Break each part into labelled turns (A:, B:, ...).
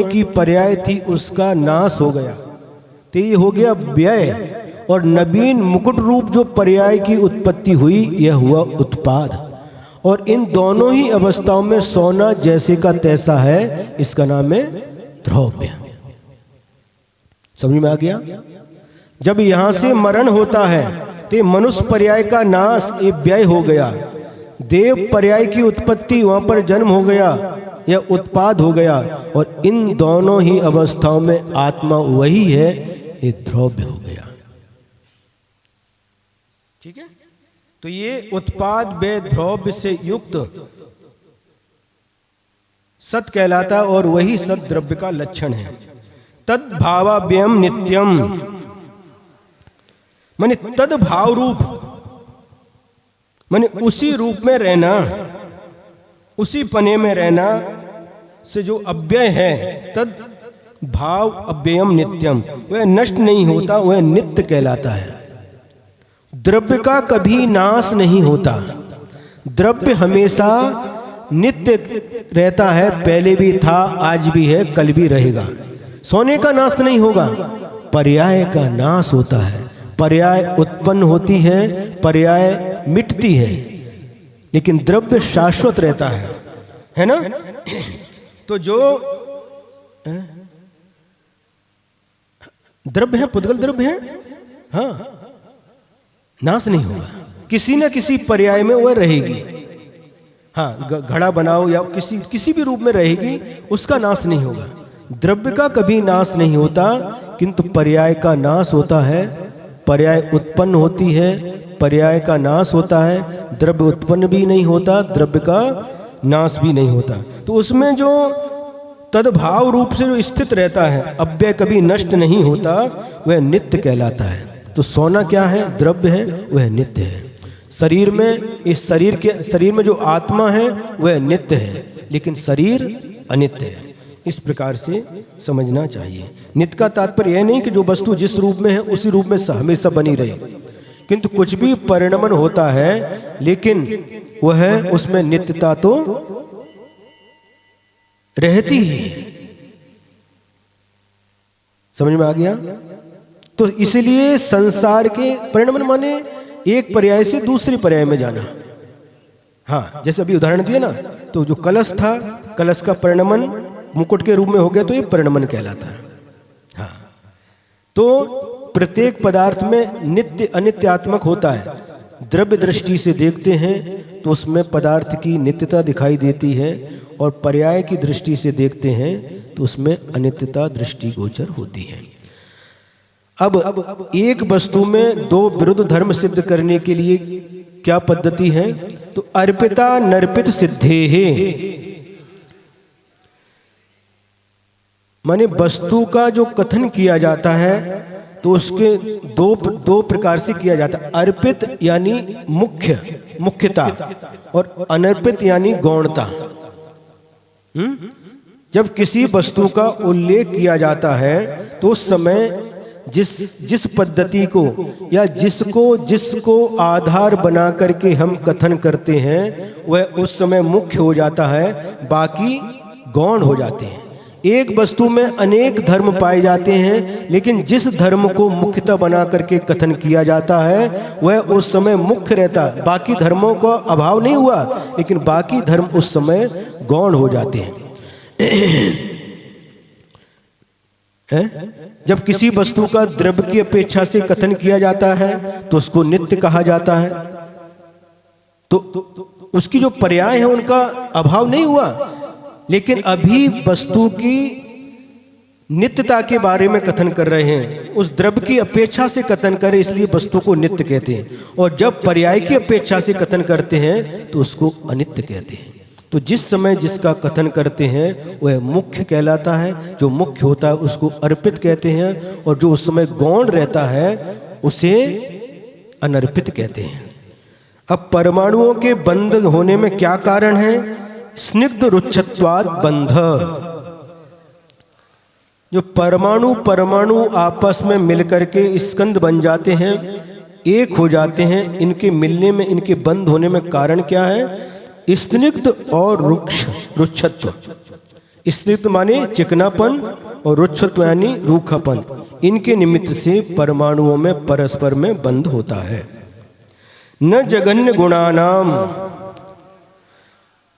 A: की पर्याय थी उसका नाश हो गया, तो ये हो गया व्यय। और नवीन मुकुट रूप जो पर्याय की उत्पत्ति हुई यह हुआ उत्पाद। और इन दोनों ही अवस्थाओं में सोना जैसे का तैसा है, इसका नाम है द्रव्य। समझ में आ गया? जब यहां से मरण होता है तो मनुष्य पर्याय का नाश, ये व्यय हो गया। देव पर्याय की उत्पत्ति, वहां पर जन्म हो गया, यह उत्पाद हो गया। और इन दोनों ही अवस्थाओं में आत्मा वही है, ये द्रव्य हो गया। ठीक है? तो ये उत्पाद व्यय द्रव्य से युक्त सत कहलाता, और वही सत द्रव्य का लक्षण है। तद भावाव्ययम नित्यम, माने तद भाव रूप, माने उसी रूप में रहना, उसी पने में रहना से जो अव्यय है, तद भाव अव्ययम नित्यम, वह नष्ट नहीं होता, वह नित्य कहलाता है। द्रव्य का कभी नाश नहीं होता, द्रव्य हमेशा नित्य रहता है, पहले भी था, आज भी है, कल भी रहेगा। सोने का नाश नहीं होगा, पर्याय का नाश होता है। पर्याय उत्पन्न होती है, पर्याय मिटती है, लेकिन द्रव्य शाश्वत रहता है ना? तो जो द्रव्य है, पुद्गल द्रव्य है, हाँ, नाश नहीं होगा, किसी न किसी पर्याय में वह रहेगी। हाँ, घड़ा बनाओ या किसी भी रूप में रहेगी, उसका नाश नहीं होगा। द्रव्य का कभी नाश नहीं होता, किंतु पर्याय का नाश होता है। पर्याय उत्पन्न होती है, पर्याय का नाश होता है। द्रव्य उत्पन्न भी नहीं होता, द्रव्य का नाश भी नहीं होता। तो उसमें जो तदभाव रूप से जो स्थित रहता है, अव्यय कभी नष्ट नहीं होता, वह नित्य कहलाता है। तो सोना क्या है? द्रव्य है, वह नित्य है। शरीर में, इस शरीर में जो आत्मा है वह नित्य है, लेकिन शरीर अनित्य है। इस प्रकार से समझना चाहिए। नित्य का तात्पर्य यह नहीं कि जो वस्तु जिस रूप में है उसी रूप में हमेशा बनी रहे, किंतु कुछ भी परिणमन होता है, लेकिन वह उसमें नित्यता तो रहती ही है। समझ में आ गया? तो इसलिए संसार के परिणमन माने एक पर्याय से दूसरे पर्याय में जाना। हाँ, जैसे अभी उदाहरण दिया ना, तो जो कलश था, कलश का परिणमन मुकुट के रूप में हो गया, तो ये परिणमन कहलाता है। हाँ, तो प्रत्येक पदार्थ में नित्य अनित्यात्मक होता है। द्रव्य दृष्टि से देखते हैं तो उसमें पदार्थ की नित्यता दिखाई देती है, और पर्याय की दृष्टि से देखते हैं तो उसमें अनित्यता दृष्टिगोचर होती है। अब एक वस्तु में दो विरुद्ध धर्म सिद्ध करने के लिए क्या पद्धति है? तो अर्पिता नर्पित सिद्धे है, माने वस्तु का जो कथन किया जाता है तो उसके दो प्रकार से किया जाता है। अर्पित यानी मुख्यता, और अनर्पित यानी गौणता। जब किसी वस्तु का उल्लेख किया जाता है तो उस समय जिस पद्धति को या जिसको आधार बना करके हम कथन करते हैं, वह उस समय मुख्य हो जाता है, बाकी गौण हो जाते हैं। एक वस्तु में अनेक धर्म पाए जाते हैं, लेकिन जिस धर्म को मुख्यता बना करके कथन किया जाता है वह उस समय मुख्य रहता है। बाकी धर्मों का अभाव नहीं हुआ, लेकिन बाकी धर्म उस समय गौण हो जाते हैं। जब किसी वस्तु का द्रव्य की अपेक्षा से कथन किया जाता है तो उसको नित्य कहा जाता है। तो उसकी जो पर्याय है उनका अभाव नहीं हुआ, लेकिन अभी वस्तु की नित्यता के बारे में कथन कर रहे हैं। उस द्रव्य की अपेक्षा से कथन करें, इसलिए वस्तु को नित्य कहते हैं। और जब पर्याय की अपेक्षा से कथन करते हैं तो उसको अनित्य कहते हैं। तो जिस समय जिसका कथन करते हैं वह मुख्य कहलाता है। जो मुख्य होता है उसको अर्पित कहते हैं, और जो उस समय गौण रहता है उसे अनर्पित कहते हैं। अब परमाणुओं के बंध होने में क्या कारण है? स्निग्ध रुच्छत्वाद बंध। जो परमाणु आपस में मिलकर के स्कंद बन जाते हैं, एक हो जाते हैं, इनके मिलने में, इनके बंद होने में कारण क्या है? स्निग्ध और रुक्षत्व, स्निग्ध माने चिकनापन और रुक्षत्व यानी रूखापन। इनके निमित्त से परमाणुओं में परस्पर में बंध होता है। न जघन्य गुणानाम,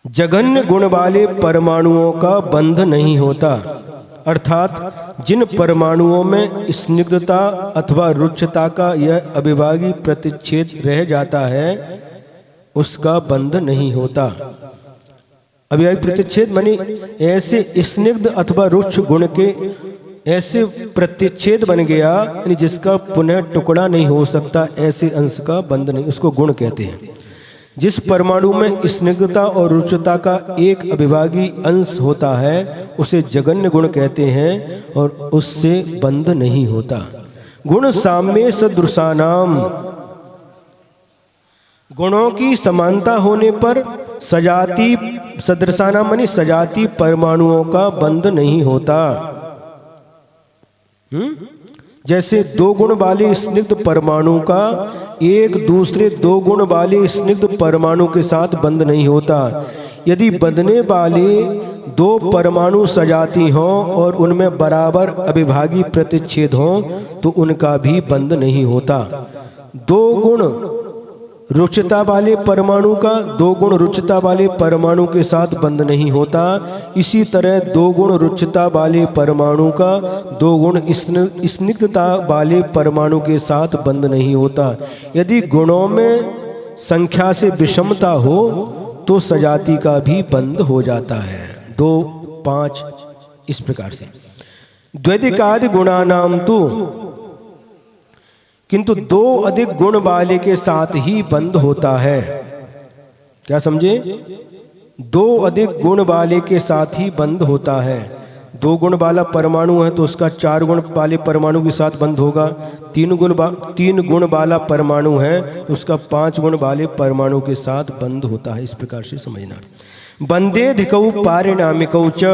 A: जघन्य गुण वाले परमाणुओं का बंध नहीं होता, अर्थात जिन परमाणुओं में स्निग्धता अथवा रुक्षता का यह अविभागी प्रतिच्छेद रह जाता है उसका बंध नहीं होता। अविभागी प्रतिच्छेद मानी ऐसे स्निग्ध अथवा रुक्ष गुण के ऐसे प्रतिच्छेद बन गया, यानी जिसका पुनः टुकड़ा नहीं हो सकता, ऐसे अंश का बंध नहीं, उसको गुण कहते हैं। जिस परमाणु में स्निग्धता और रुक्षता का एक अविभागी अंश होता है उसे जघन्य गुण कहते हैं और उससे बंध नहीं होता। गुण साम्य सदृशानाम, गुणों की समानता होने पर सजाती सदृशानाम मानी सजाती परमाणुओं का बंध नहीं होता। जैसे दो गुण वाले स्निग्ध परमाणु का एक दूसरे दो गुण वाले स्निग्ध परमाणु के साथ बंध नहीं होता। यदि बंधने वाले दो परमाणु सजाती हों और उनमें बराबर अविभागी प्रतिच्छेद हों तो उनका भी बंध नहीं होता। दो गुण रुचिता वाले परमाणु का दो गुण रुचिता वाले परमाणु के साथ बंध नहीं होता। इसी तरह दो गुण रुचिता वाले परमाणु का दो गुण स्निग्धता वाले परमाणु के साथ बंध नहीं होता। यदि गुणों में संख्या से विषमता हो तो सजाती का भी बंध हो जाता है। 2, 5 इस प्रकार से। द्वैधिकादि गुणानाम तो, किंतु दो अधिक गुण वाले के साथ ही बंध होता है। क्या समझे? दो अधिक गुण वाले के साथ ही बंध होता है। दो गुण वाला परमाणु है तो उसका 4 गुण वाले परमाणु के साथ बंध होगा। 3 गुण वाला परमाणु है तो उसका 5 गुण वाले परमाणु के साथ बंध होता है। इस प्रकार से समझना। बंधेधिकौ पारिणामिकौ च,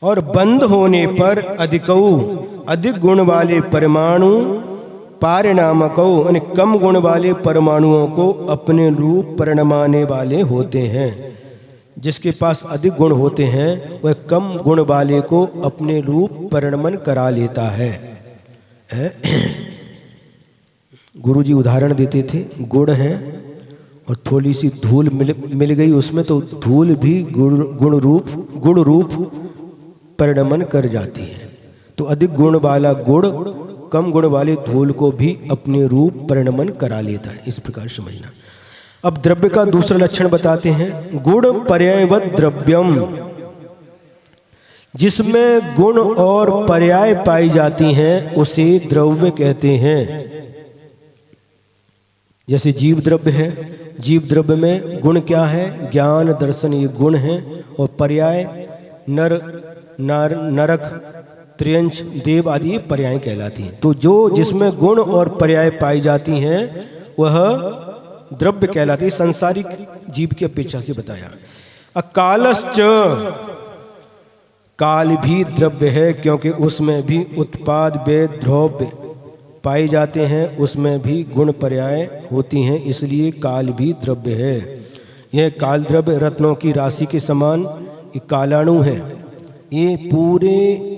A: और बंध होने पर अधिक गुण वाले परमाणु पारिणामकौ यानी कम गुण वाले परमाणुओं को अपने रूप परिणमाने वाले होते हैं। जिसके पास अधिक गुण होते हैं वह कम गुण वाले को अपने रूप परिणमन करा लेता है। गुरुजी उदाहरण देते थे, गुड़ है और थोड़ी सी धूल मिल गई उसमें तो धूल भी गुण रूप परिणमन कर जाती है। तो अधिक गुण वाला गुड़ कम गुण वाले धूल को भी अपने रूप परिणमन करा लेता है। इस प्रकार समझना। अब द्रव्य का दूसरा लक्षण बताते हैं। गुण पर्यायवत द्रव्यम, जिसमें गुण और पर्याय पाई जाती हैं उसे द्रव्य कहते हैं। जैसे जीव द्रव्य है, जीव द्रव्य में गुण क्या है? ज्ञान दर्शन, ये गुण है। और पर्याय नरक त्रियंश देव आदि ये पर्याय कहलाती हैं। तो जो जिसमें गुण और पर्याय पाई जाती हैं वह द्रव्य कहलाती है। संसारिक जीव की अपेक्षा से बताया। अकालश्च, काल भी द्रव्य है क्योंकि उसमें भी उत्पाद व्यय द्रव्य पाए जाते हैं, उसमें भी गुण पर्याय होती हैं, इसलिए काल भी द्रव्य है। यह काल द्रव्य रत्नों की राशि के समान कालाणु है। ये पूरे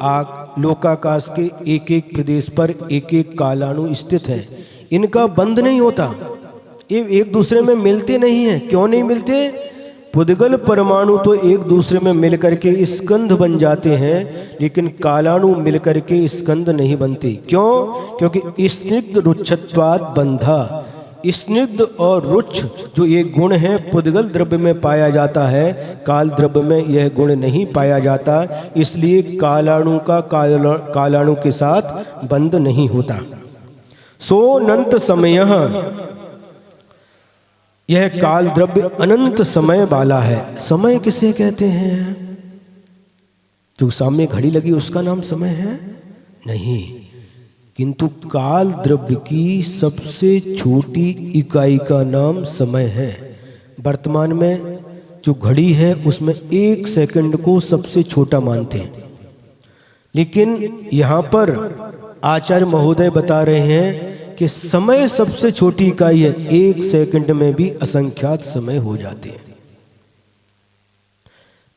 A: लोकाकाश के एक एक प्रदेश पर एक एक कालाणु स्थित है। इनका बंध नहीं होता, ये एक दूसरे में मिलते नहीं हैं। क्यों नहीं मिलते? पुद्गल परमाणु तो एक दूसरे में मिलकर के स्कंध बन जाते हैं, लेकिन कालाणु मिलकर के स्कंध नहीं बनते। क्यों? क्योंकि स्निग्ध रुक्षत्वात् बंधा, स्निग्ध और रुक्ष जो ये गुण है पुद्गल द्रव्य में पाया जाता है, काल द्रव्य में यह गुण नहीं पाया जाता, इसलिए कालाणु का कालाणु के साथ बंध नहीं होता। सोऽनंत समयः, यह काल द्रव्य अनंत समय वाला है। समय किसे कहते हैं? जो सामने घड़ी लगी उसका नाम समय है? नहीं, किंतु काल द्रव्य की सबसे छोटी इकाई का नाम समय है। वर्तमान में जो घड़ी है उसमें 1 सेकंड को सबसे छोटा मानते हैं, लेकिन यहाँ पर आचार्य महोदय बता रहे हैं कि समय सबसे छोटी इकाई है। 1 सेकंड में भी असंख्यात समय हो जाते हैं।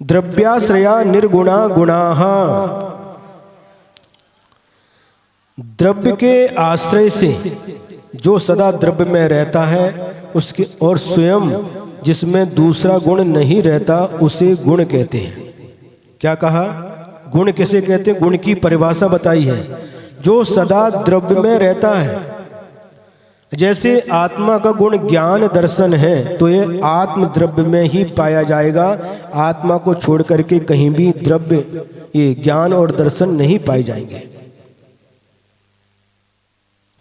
A: द्रव्याश्रया निर्गुणा गुणाः, द्रव्य के आश्रय से जो सदा द्रव्य में रहता है उसके, और स्वयं जिसमें दूसरा गुण नहीं रहता उसे गुण कहते हैं। क्या कहा? गुण किसे कहते हैं? गुण की परिभाषा बताई है, जो सदा द्रव्य में रहता है। जैसे आत्मा का गुण ज्ञान दर्शन है, तो ये आत्म द्रव्य में ही पाया जाएगा। आत्मा को छोड़ करके कहीं भी द्रव्य, ये ज्ञान और दर्शन नहीं पाए जाएंगे।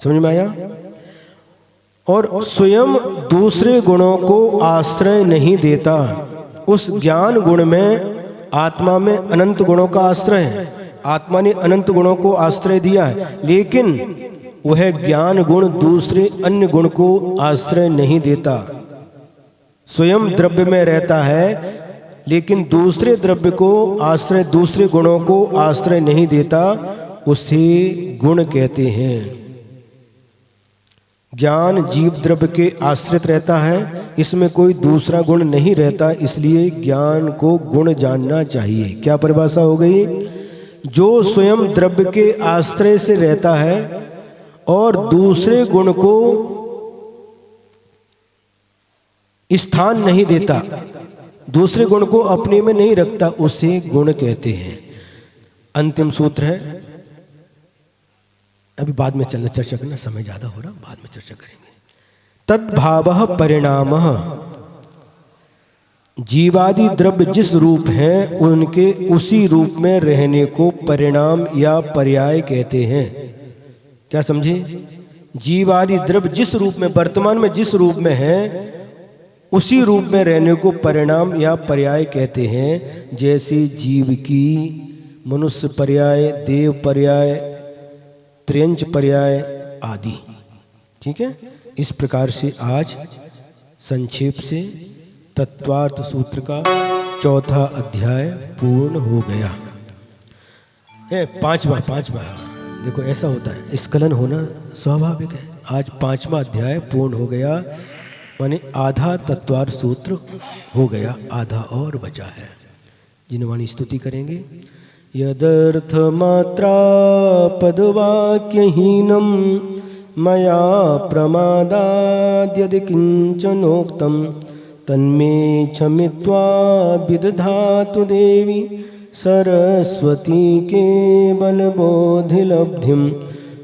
A: समझ में आया? और स्वयं दूसरे गुणों को आश्रय नहीं देता। उस ज्ञान गुण में, आत्मा में अनंत गुणों का आश्रय है। आत्मा ने अनंत गुणों को आश्रय दिया है, लेकिन वह ज्ञान गुण दूसरे अन्य गुण को आश्रय नहीं देता। स्वयं द्रव्य में रहता है, लेकिन दूसरे द्रव्य को आश्रय, दूसरे गुणों को आश्रय नहीं देता, उसे गुण कहते हैं। ज्ञान जीव द्रव्य के आश्रित रहता है, इसमें कोई दूसरा गुण नहीं रहता, इसलिए ज्ञान को गुण जानना चाहिए। क्या परिभाषा हो गई? जो स्वयं द्रव्य के आश्रय से रहता है और दूसरे गुण को स्थान नहीं देता, दूसरे गुण को अपने में नहीं रखता, उसे गुण कहते हैं। अंतिम सूत्र है, अभी बाद में चर्चा करना, समय ज्यादा हो रहा, बाद में चर्चा करेंगे। तद्भावः परिणामः, जीवादि द्रव्य जिस रूप हैं उनके उसी रूप में रहने को परिणाम या पर्याय कहते हैं। क्या समझे? जीव आदि द्रव्य जिस रूप में, वर्तमान में जिस रूप में है, उसी रूप में रहने को परिणाम या पर्याय कहते हैं। जैसे जीव की मनुष्य पर्याय, देव पर्याय, त्र्यंच पर्याय आदि। ठीक है? इस प्रकार से आज संक्षेप से तत्वार्थ सूत्र का चौथा अध्याय पूर्ण हो गया। पांचवा देखो, ऐसा होता है, स्खलन होना स्वाभाविक है। आज पांचवा अध्याय पूर्ण हो गया, माने आधा तत्वार्थ सूत्र हो गया, आधा और बचा है। जिनवाणी स्तुति करेंगे। यदर्थ मात्रा पदवाक्यहीनम मया प्रमादाद् यदि किंचनोक्तम तन्मे क्षमित्वा विदधातु देवी सरस्वती केवलबोधिलब्धिं।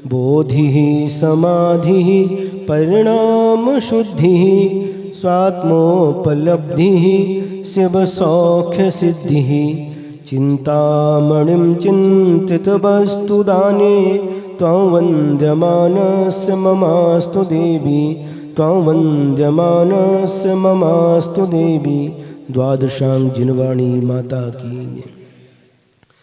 A: बोधिः समाधिः परिणामशुद्धिः स्वात्मोपलब्धिः शिवसौख्यसिद्धिः। चिन्तामणिं चिन्तितवस्तुदाने त्वां वन्द्यमानस्य ममास्तु देवी। त्वां वन्द्यमानस्य ममास्तु देवी। द्वादशां जिनवाणी माता की।